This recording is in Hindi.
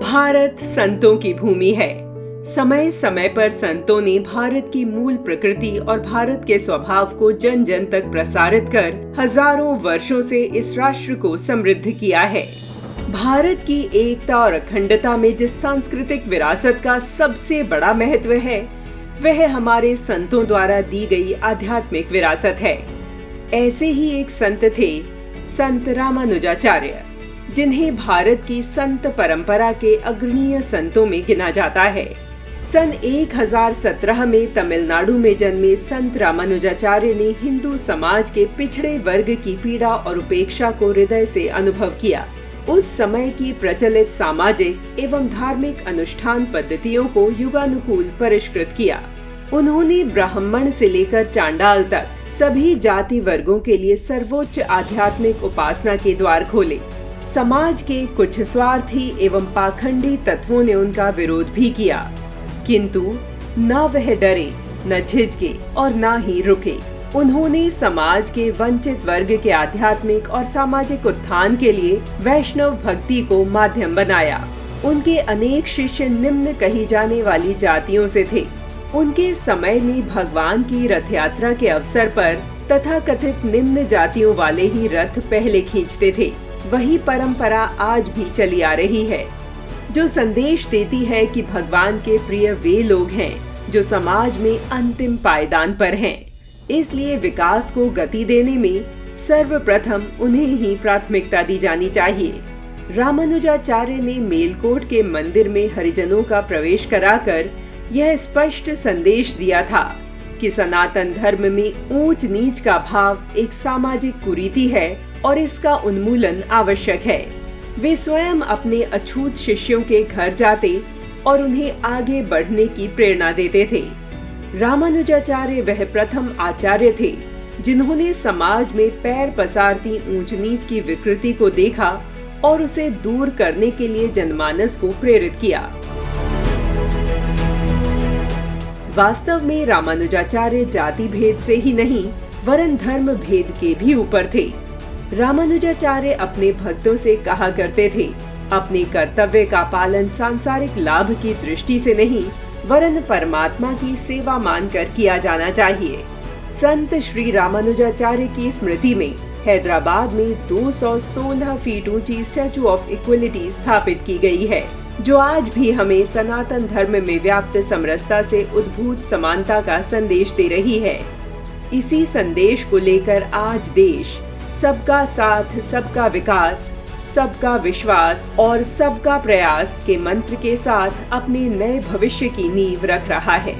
भारत संतों की भूमि है। समय समय पर संतों ने भारत की मूल प्रकृति और भारत के स्वभाव को जन जन तक प्रसारित कर हजारों वर्षों से इस राष्ट्र को समृद्ध किया है। भारत की एकता और अखंडता में जिस सांस्कृतिक विरासत का सबसे बड़ा महत्व है, वह हमारे संतों द्वारा दी गई आध्यात्मिक विरासत है। ऐसे ही एक संत थे संत रामानुजाचार्य, जिन्हें भारत की संत परंपरा के अग्रणीय संतों में गिना जाता है। सन 1017 में तमिलनाडु में जन्मे संत रामानुजाचार्य ने हिंदू समाज के पिछड़े वर्ग की पीड़ा और उपेक्षा को हृदय से अनुभव किया। उस समय की प्रचलित सामाजिक एवं धार्मिक अनुष्ठान पद्धतियों को युगानुकूल परिष्कृत किया। उन्होंने ब्राह्मण से लेकर चांडाल तक सभी जाति वर्गों के लिए सर्वोच्च आध्यात्मिक उपासना के द्वार खोले। समाज के कुछ स्वार्थी एवं पाखंडी तत्वों ने उनका विरोध भी किया, किंतु न वह डरे, न झिझके और न ही रुके। उन्होंने समाज के वंचित वर्ग के आध्यात्मिक और सामाजिक उत्थान के लिए वैष्णव भक्ति को माध्यम बनाया। उनके अनेक शिष्य निम्न कही जाने वाली जातियों से थे। उनके समय में भगवान की रथ यात्रा के अवसर पर तथाकथित निम्न जातियों वाले ही रथ पहले खींचते थे। वही परंपरा आज भी चली आ रही है, जो संदेश देती है कि भगवान के प्रिय वे लोग हैं जो समाज में अंतिम पायदान पर हैं। इसलिए विकास को गति देने में सर्वप्रथम उन्हें ही प्राथमिकता दी जानी चाहिए। रामानुजाचार्य ने मेलकोट के मंदिर में हरिजनों का प्रवेश कराकर यह स्पष्ट संदेश दिया था कि सनातन धर्म में ऊंच नीच का भाव एक सामाजिक कुरीति है और इसका उन्मूलन आवश्यक है। वे स्वयं अपने अछूत शिष्यों के घर जाते और उन्हें आगे बढ़ने की प्रेरणा देते थे। रामानुजाचार्य वह प्रथम आचार्य थे जिन्होंने समाज में पैर पसारती ऊंच नीच की विकृति को देखा और उसे दूर करने के लिए जनमानस को प्रेरित किया। वास्तव में रामानुजाचार्य जाति भेद से ही नहीं, वरन धर्म भेद के भी ऊपर थे। रामानुजाचार्य अपने भक्तों से कहा करते थे, अपने कर्तव्य का पालन सांसारिक लाभ की दृष्टि से नहीं, वरन परमात्मा की सेवा मानकर किया जाना चाहिए। संत श्री रामानुजाचार्य की स्मृति में हैदराबाद में 216 फीट ऊंची स्टैचू ऑफ इक्वलिटी स्थापित की गई है, जो आज भी हमें सनातन धर्म में व्याप्त समरसता से उद्भूत समानता का संदेश दे रही है। इसी संदेश को लेकर आज देश सबका साथ, सबका विकास, सबका विश्वास और सबका प्रयास के मंत्र के साथ अपने नए भविष्य की नींव रख रहा है।